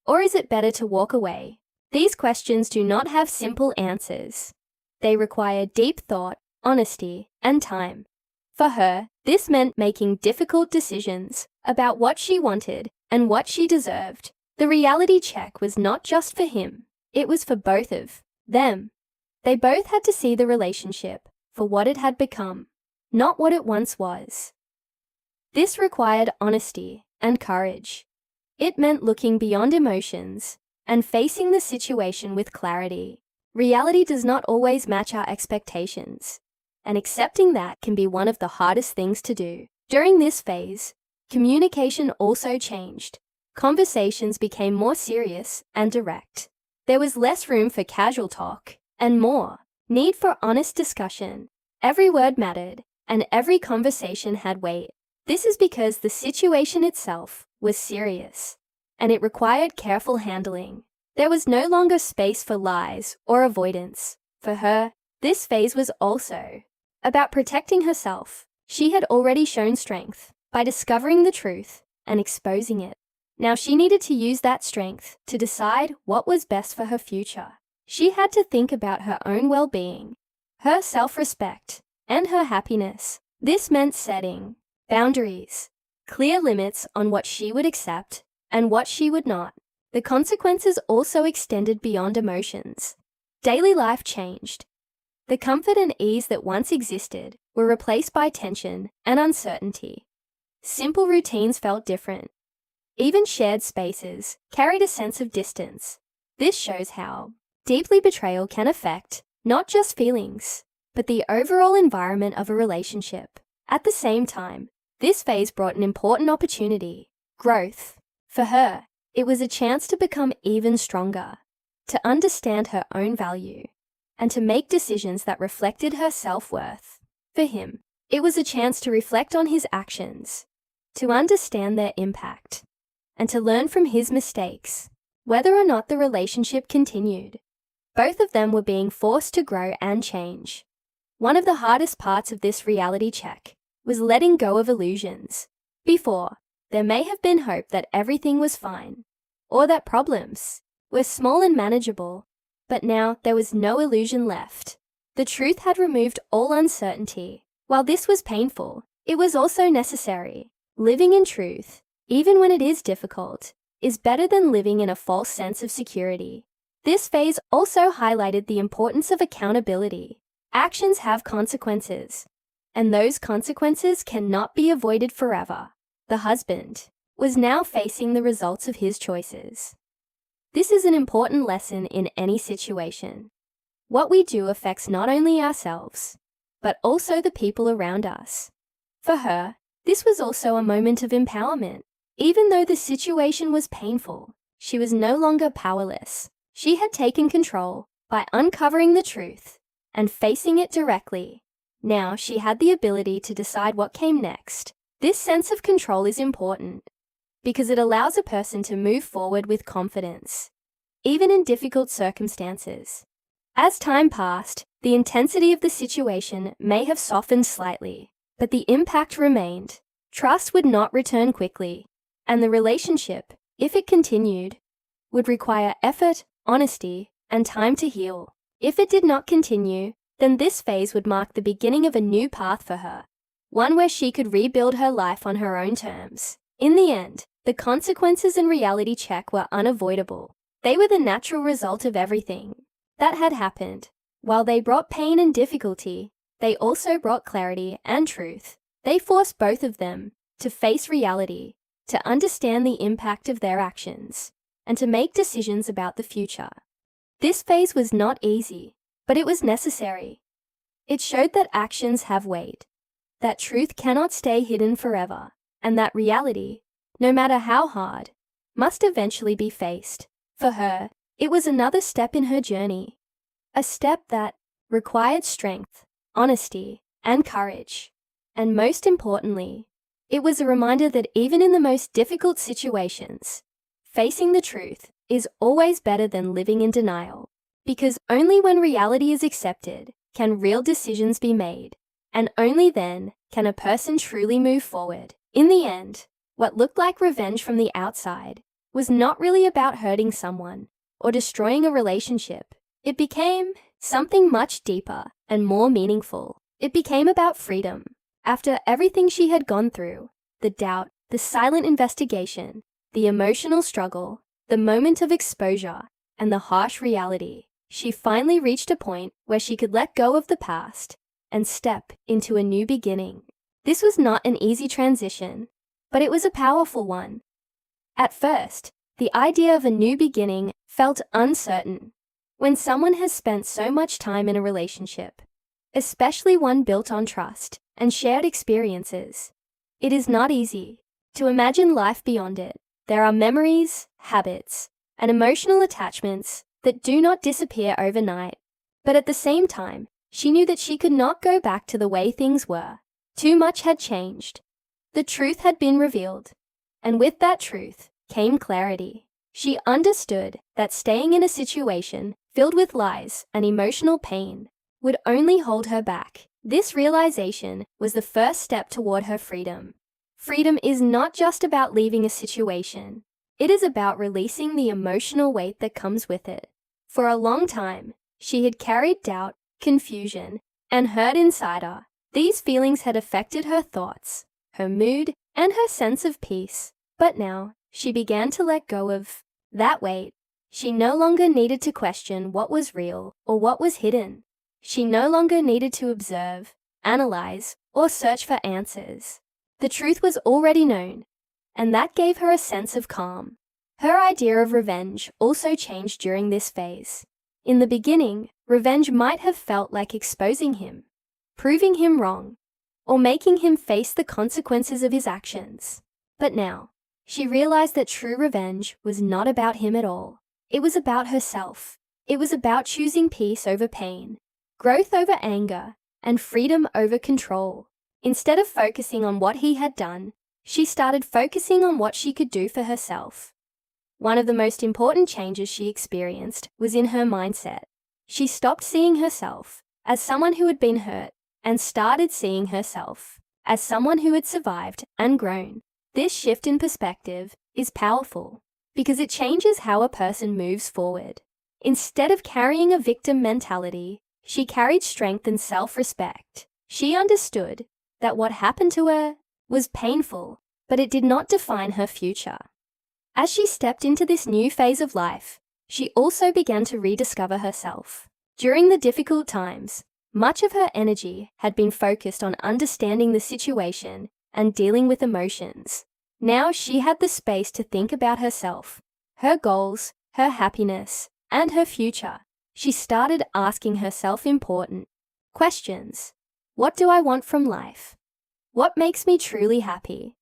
Or is it better to walk away? These questions do not have simple answers. They require deep thought, honesty, and time. For her, this meant making difficult decisions about what she wanted and what she deserved. The reality check was not just for him, it was for both of them. They both had to see the relationship for what it had become, not what it once was. This required honesty and courage. It meant looking beyond emotions and facing the situation with clarity. Reality does not always match our expectations, and accepting that can be one of the hardest things to do. During this phase, communication also changed. Conversations became more serious and direct. There was less room for casual talk and more need for honest discussion. Every word mattered, and every conversation had weight. This is because the situation itself was serious, and it required careful handling. There was no longer space for lies or avoidance. For her, this phase was also about protecting herself. She had already shown strength by discovering the truth and exposing it. Now she needed to use that strength to decide what was best for her future. She had to think about her own well-being, her self-respect, and her happiness. This meant setting boundaries, clear limits on what she would accept and what she would not. The consequences also extended beyond emotions. Daily life changed. The comfort and ease that once existed were replaced by tension and uncertainty. Simple routines felt different. Even shared spaces carried a sense of distance. This shows how deeply betrayal can affect not just feelings, but the overall environment of a relationship. At the same time, this phase brought an important opportunity: growth. For her, it was a chance to become even stronger, to understand her own value, and to make decisions that reflected her self-worth. For him, it was a chance to reflect on his actions, to understand their impact, and to learn from his mistakes. Whether or not the relationship continued, both of them were being forced to grow and change. One of the hardest parts of this reality check was letting go of illusions. Before, there may have been hope that everything was fine, or that problems were small and manageable, but now there was no illusion left. The truth had removed all uncertainty. While this was painful, it was also necessary. Living in truth, even when it is difficult, is better than living in a false sense of security. This phase also highlighted the importance of accountability. Actions have consequences, and those consequences cannot be avoided forever. The husband was now facing the results of his choices. This is an important lesson in any situation. What we do affects not only ourselves, but also the people around us. For her, this was also a moment of empowerment. Even though the situation was painful, she was no longer powerless. She had taken control by uncovering the truth and facing it directly. Now she had the ability to decide what came next. This sense of control is important because it allows a person to move forward with confidence, even in difficult circumstances. As time passed, the intensity of the situation may have softened slightly, but the impact remained. Trust would not return quickly, and the relationship, if it continued, would require effort, honesty, and time to heal. If it did not continue, then this phase would mark the beginning of a new path for her, one where she could rebuild her life on her own terms. In the end, the consequences and reality check were unavoidable. They were the natural result of everything that had happened. While they brought pain and difficulty, they also brought clarity and truth. They forced both of them to face reality, to understand the impact of their actions, and to make decisions about the future. This phase was not easy, but it was necessary. It showed that actions have weight, that truth cannot stay hidden forever, and that reality, no matter how hard, must eventually be faced. For her, it was another step in her journey, a step that required strength, honesty, and courage. And most importantly, it was a reminder that even in the most difficult situations, facing the truth is always better than living in denial. Because only when reality is accepted can real decisions be made, and only then can a person truly move forward. In the end, what looked like revenge from the outside was not really about hurting someone or destroying a relationship. It became something much deeper and more meaningful. It became about freedom. After everything she had gone through, the doubt, the silent investigation, the emotional struggle, the moment of exposure, and the harsh reality, she finally reached a point where she could let go of the past and step into a new beginning. This was not an easy transition, but it was a powerful one. At first, the idea of a new beginning felt uncertain. When someone has spent so much time in a relationship, especially one built on trust and shared experiences, it is not easy to imagine life beyond it. There are memories, habits, and emotional attachments that do not disappear overnight. But at the same time, she knew that she could not go back to the way things were. Too much had changed. The truth had been revealed. And with that truth came clarity. She understood that staying in a situation filled with lies and emotional pain would only hold her back. This realization was the first step toward her freedom. Freedom is not just about leaving a situation. It is about releasing the emotional weight that comes with it. For a long time, she had carried doubt, confusion, and hurt inside her. These feelings had affected her thoughts, her mood, and her sense of peace. But now, she began to let go of that weight. She no longer needed to question what was real or what was hidden. She no longer needed to observe, analyze, or search for answers. The truth was already known, and that gave her a sense of calm. Her idea of revenge also changed during this phase. In the beginning, revenge might have felt like exposing him, proving him wrong, or making him face the consequences of his actions. But now, she realized that true revenge was not about him at all. It was about herself. It was about choosing peace over pain, growth over anger, and freedom over control. Instead of focusing on what he had done, she started focusing on what she could do for herself. One of the most important changes she experienced was in her mindset. She stopped seeing herself as someone who had been hurt and started seeing herself as someone who had survived and grown. This shift in perspective is powerful because it changes how a person moves forward. Instead of carrying a victim mentality, she carried strength and self-respect. She understood that what happened to her was painful, but it did not define her future. As she stepped into this new phase of life, she also began to rediscover herself. During the difficult times, much of her energy had been focused on understanding the situation and dealing with emotions. Now she had the space to think about herself, her goals, her happiness, and her future. She started asking herself important questions. What do I want from life? What makes me truly happy?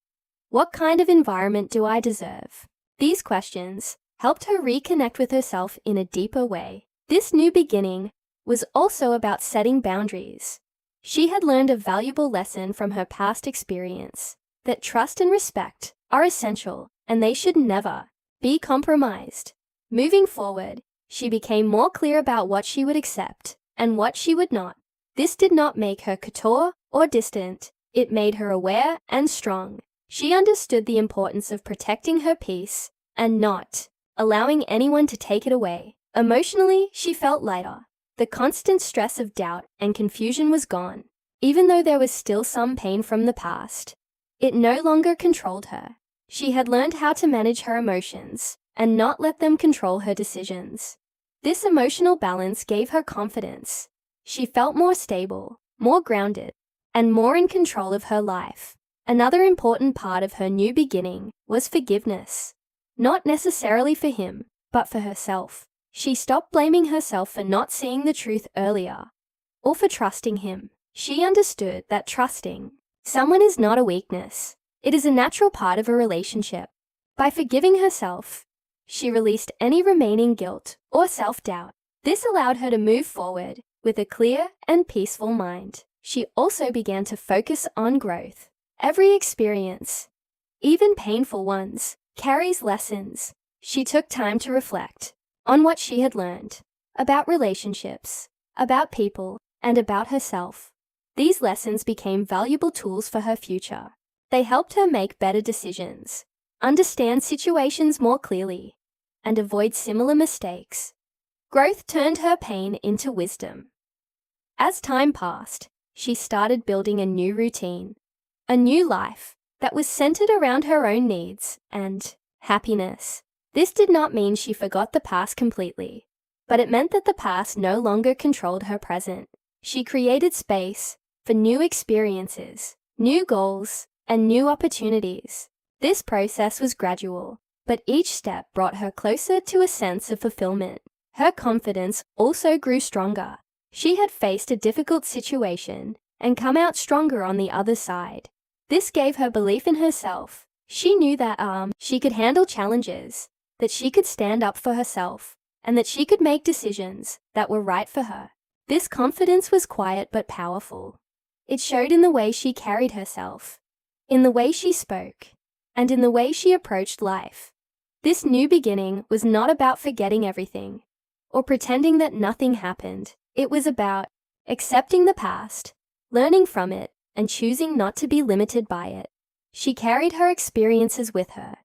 What kind of environment do I deserve? These questions helped her reconnect with herself in a deeper way. This new beginning was also about setting boundaries. She had learned a valuable lesson from her past experience, that trust and respect are essential and they should never be compromised. Moving forward, she became more clear about what she would accept and what she would not. This did not make her couture or distant. It made her aware and strong. She understood the importance of protecting her peace and not allowing anyone to take it away. Emotionally, she felt lighter. The constant stress of doubt and confusion was gone. Even though there was still some pain from the past, it no longer controlled her. She had learned how to manage her emotions and not let them control her decisions. This emotional balance gave her confidence. She felt more stable, more grounded, and more in control of her life. Another important part of her new beginning was forgiveness. Not necessarily for him, but for herself. She stopped blaming herself for not seeing the truth earlier, or for trusting him. She understood that trusting someone is not a weakness. It is a natural part of a relationship. By forgiving herself, she released any remaining guilt or self-doubt. This allowed her to move forward with a clear and peaceful mind. She also began to focus on growth. Every experience, even painful ones, carries lessons. She took time to reflect on what she had learned about relationships, about people, and about herself. These lessons became valuable tools for her future. They helped her make better decisions, understand situations more clearly, and avoid similar mistakes. Growth turned her pain into wisdom. As time passed, she started building a new routine, a new life that was centered around her own needs and happiness. This did not mean she forgot the past completely, but it meant that the past no longer controlled her present. She created space for new experiences, new goals, and new opportunities. This process was gradual. but each step brought her closer to a sense of fulfillment. Her confidence also grew stronger. She had faced a difficult situation and come out stronger on the other side. This gave her belief in herself. She knew that she could handle challenges, that she could stand up for herself, and that she could make decisions that were right for her. This confidence was quiet but powerful. It showed in the way she carried herself, in the way she spoke, and in the way she approached life. This new beginning was not about forgetting everything or pretending that nothing happened. It was about accepting the past, learning from it, and choosing not to be limited by it. She carried her experiences with her,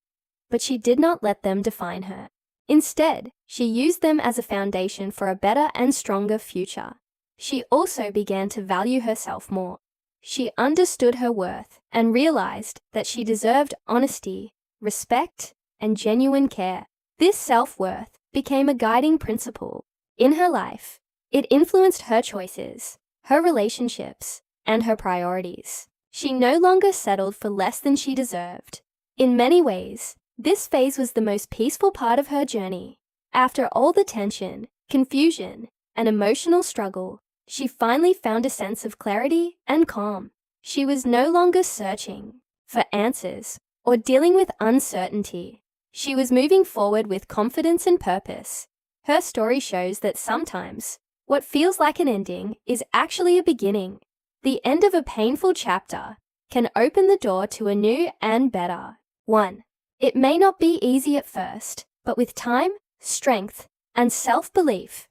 but she did not let them define her. Instead, she used them as a foundation for a better and stronger future. She also began to value herself more. She understood her worth and realized that she deserved honesty, respect, and genuine care. This self-worth became a guiding principle in her life. It influenced her choices, her relationships, and her priorities. She no longer settled for less than she deserved. In many ways, this phase was the most peaceful part of her journey. After all the tension, confusion, and emotional struggle, she finally found a sense of clarity and calm. She was no longer searching for answers or dealing with uncertainty. She was moving forward with confidence and purpose. Her story shows that sometimes what feels like an ending is actually a beginning. The end of a painful chapter can open the door to a new and better one. It may not be easy at first, but with time, strength, and self-belief,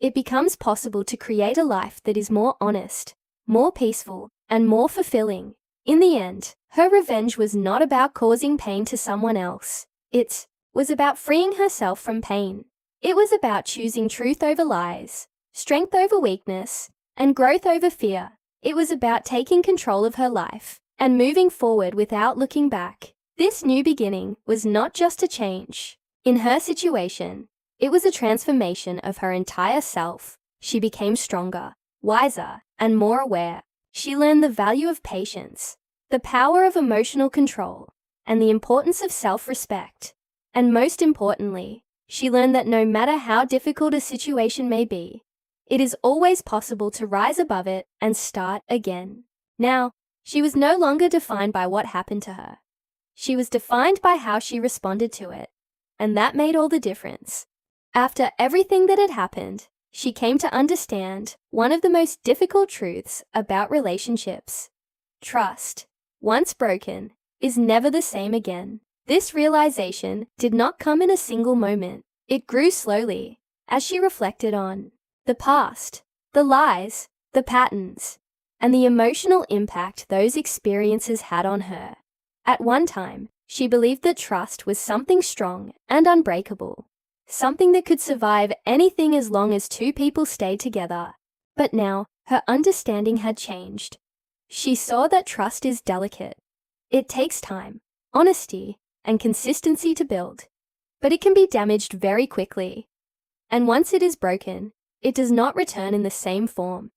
it becomes possible to create a life that is more honest, more peaceful, and more fulfilling. In the end, her revenge was not about causing pain to someone else. It was about freeing herself from pain. It was about choosing truth over lies, strength over weakness, and growth over fear. It was about taking control of her life and moving forward without looking back. This new beginning was not just a change in her situation. It was a transformation of her entire self. She became stronger, wiser, and more aware. She learned the value of patience, the power of emotional control, and the importance of self-respect. And most importantly, she learned that no matter how difficult a situation may be, it is always possible to rise above it and start again. Now, she was no longer defined by what happened to her. She was defined by how she responded to it, and that made all the difference. After everything that had happened, she came to understand one of the most difficult truths about relationships. Trust, once broken, is never the same again. This realization did not come in a single moment. It grew slowly as she reflected on the past, the lies, the patterns, and the emotional impact those experiences had on her. At one time, she believed that trust was something strong and unbreakable, something that could survive anything as long as two people stayed together. But now, her understanding had changed. She saw that trust is delicate. It takes time, honesty, and consistency to build, but it can be damaged very quickly. And once it is broken, it does not return in the same form.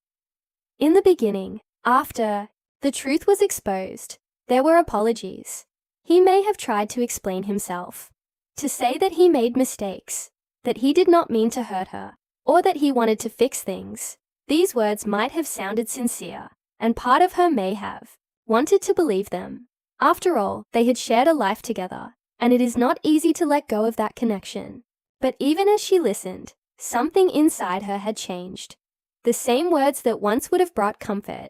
In the beginning, after the truth was exposed, there were apologies. He may have tried to explain himself, to say that he made mistakes, that he did not mean to hurt her, or that he wanted to fix things. These words might have sounded sincere, and part of her may have wanted to believe them. After all, they had shared a life together, and it is not easy to let go of that connection. But even as she listened, something inside her had changed. The same words that once would have brought comfort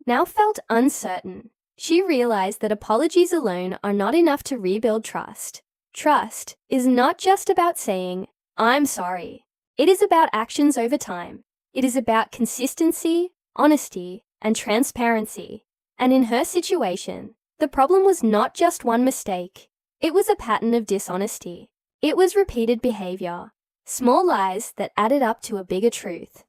now felt uncertain. She realized that apologies alone are not enough to rebuild trust. Trust is not just about saying, "I'm sorry." It is about actions over time. It is about consistency, honesty, and transparency. And in her situation, the problem was not just one mistake. It was a pattern of dishonesty. It was repeated behavior, small lies that added up to a bigger truth.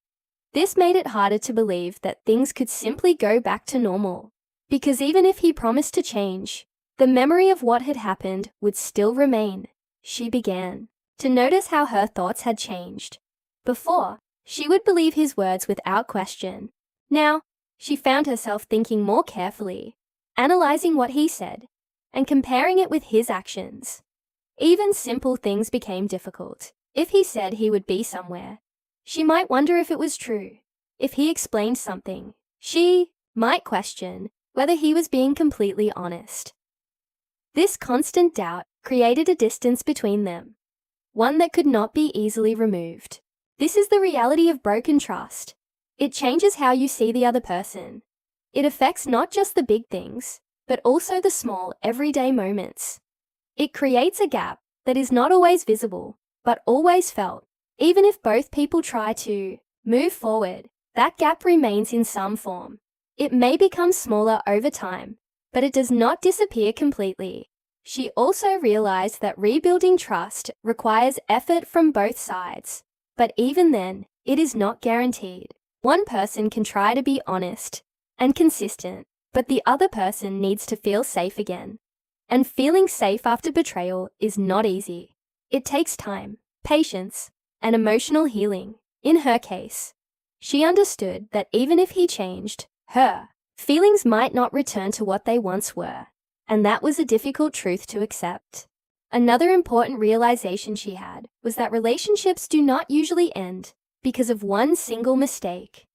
This made it harder to believe that things could simply go back to normal. Because even if he promised to change, the memory of what had happened would still remain. She began to notice how her thoughts had changed. Before, she would believe his words without question. Now, she found herself thinking more carefully, analyzing what he said, and comparing it with his actions. Even simple things became difficult. If he said he would be somewhere, she might wonder if it was true. If he explained something, she might question whether he was being completely honest. This constant doubt created a distance between them, one that could not be easily removed. This is the reality of broken trust. It changes how you see the other person. It affects not just the big things, but also the small, everyday moments. It creates a gap that is not always visible, but always felt. Even if both people try to move forward, that gap remains in some form. It may become smaller over time, but it does not disappear completely. She also realized that rebuilding trust requires effort from both sides. But even then, it is not guaranteed. One person can try to be honest and consistent, but the other person needs to feel safe again. And feeling safe after betrayal is not easy. It takes time, patience, and emotional healing. In her case, she understood that even if he changed, her feelings might not return to what they once were, and that was a difficult truth to accept. Another important realization she had was that relationships do not usually end because of one single mistake.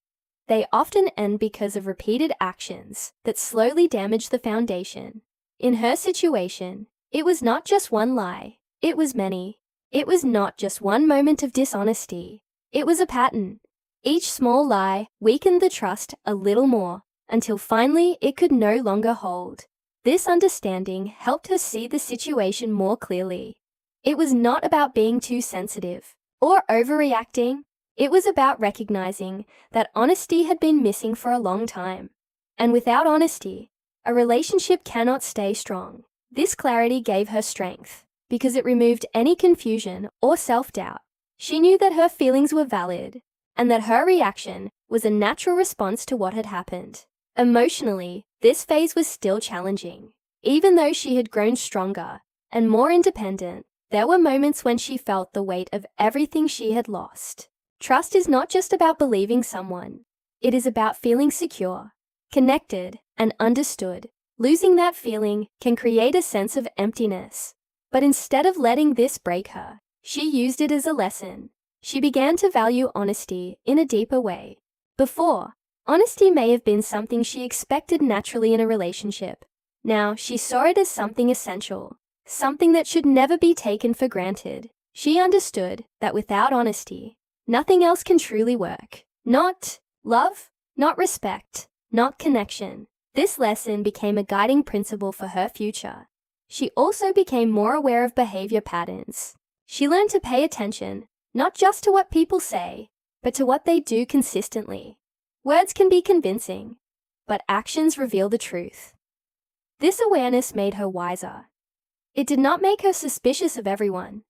They often end because of repeated actions that slowly damage the foundation. In her situation, it was not just one lie, it was many. It was not just one moment of dishonesty, it was a pattern. Each small lie weakened the trust a little more, until finally it could no longer hold. This understanding helped her see the situation more clearly. It was not about being too sensitive or overreacting. It was about recognizing that honesty had been missing for a long time. And without honesty, a relationship cannot stay strong. This clarity gave her strength, because it removed any confusion or self-doubt. She knew that her feelings were valid, and that her reaction was a natural response to what had happened. Emotionally, this phase was still challenging. Even though she had grown stronger and more independent, there were moments when she felt the weight of everything she had lost. Trust is not just about believing someone. It is about feeling secure, connected, and understood. Losing that feeling can create a sense of emptiness. But instead of letting this break her, she used it as a lesson. She began to value honesty in a deeper way. Before, honesty may have been something she expected naturally in a relationship. Now, she saw it as something essential, something that should never be taken for granted. She understood that without honesty, nothing else can truly work. Not love, not respect, not connection. This lesson became a guiding principle for her future. She also became more aware of behavior patterns. She learned to pay attention, not just to what people say, but to what they do consistently. Words can be convincing, but actions reveal the truth. This awareness made her wiser. It did not make her suspicious of everyone,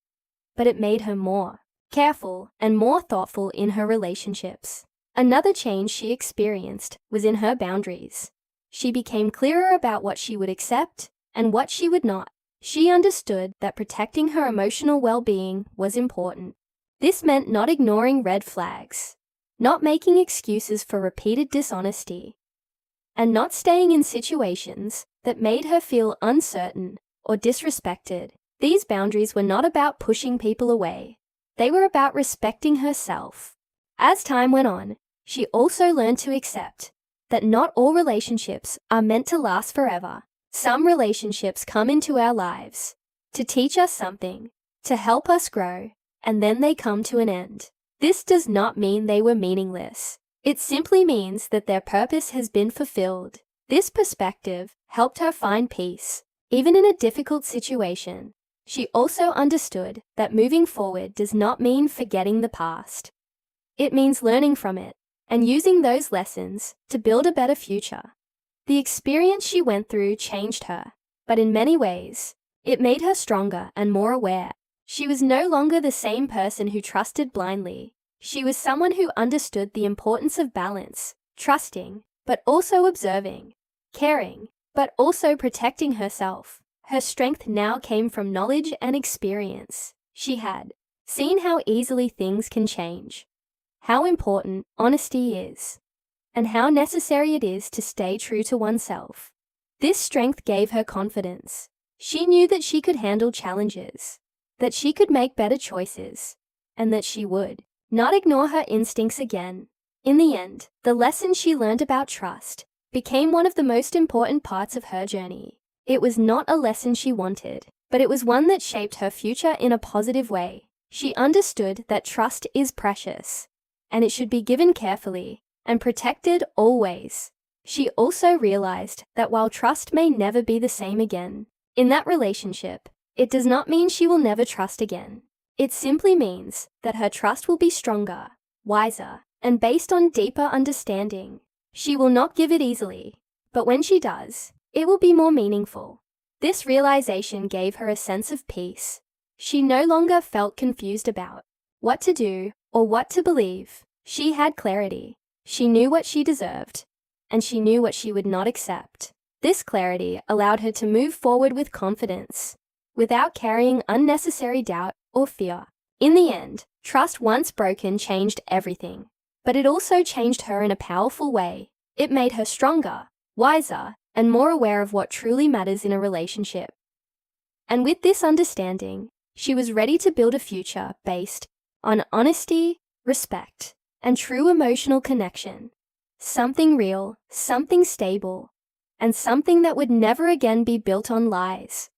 but it made her more careful and more thoughtful in her relationships. Another change she experienced was in her boundaries. She became clearer about what she would accept and what she would not. She understood that protecting her emotional well-being was important. This meant not ignoring red flags, not making excuses for repeated dishonesty, and not staying in situations that made her feel uncertain or disrespected. These boundaries were not about pushing people away. They were about respecting herself. As time went on, she also learned to accept that not all relationships are meant to last forever. Some relationships come into our lives to teach us something, to help us grow, and then they come to an end. This does not mean they were meaningless. It simply means that their purpose has been fulfilled. This perspective helped her find peace, even in a difficult situation. She also understood that moving forward does not mean forgetting the past. It means learning from it and using those lessons to build a better future. The experience she went through changed her, but in many ways, it made her stronger and more aware. She was no longer the same person who trusted blindly. She was someone who understood the importance of balance, trusting, but also observing, caring, but also protecting herself. Her strength now came from knowledge and experience. She had seen how easily things can change, how important honesty is, and how necessary it is to stay true to oneself. This strength gave her confidence. She knew that she could handle challenges, that she could make better choices, and that she would not ignore her instincts again. In the end, the lesson she learned about trust became one of the most important parts of her journey. It was not a lesson she wanted, but it was one that shaped her future in a positive way. She understood that trust is precious, and it should be given carefully and protected always. She also realized that while trust may never be the same again in that relationship, it does not mean she will never trust again. It simply means that her trust will be stronger, wiser, and based on deeper understanding. She will not give it easily, but when she does, it will be more meaningful. This realization gave her a sense of peace. She no longer felt confused about what to do or what to believe. She had clarity. She knew what she deserved, and she knew what she would not accept. This clarity allowed her to move forward with confidence, without carrying unnecessary doubt or fear. In the end, trust once broken changed everything, but it also changed her in a powerful way. It made her stronger, wiser, and more aware of what truly matters in a relationship. And with this understanding, she was ready to build a future based on honesty, respect, and true emotional connection. Something real, something stable, and something that would never again be built on lies.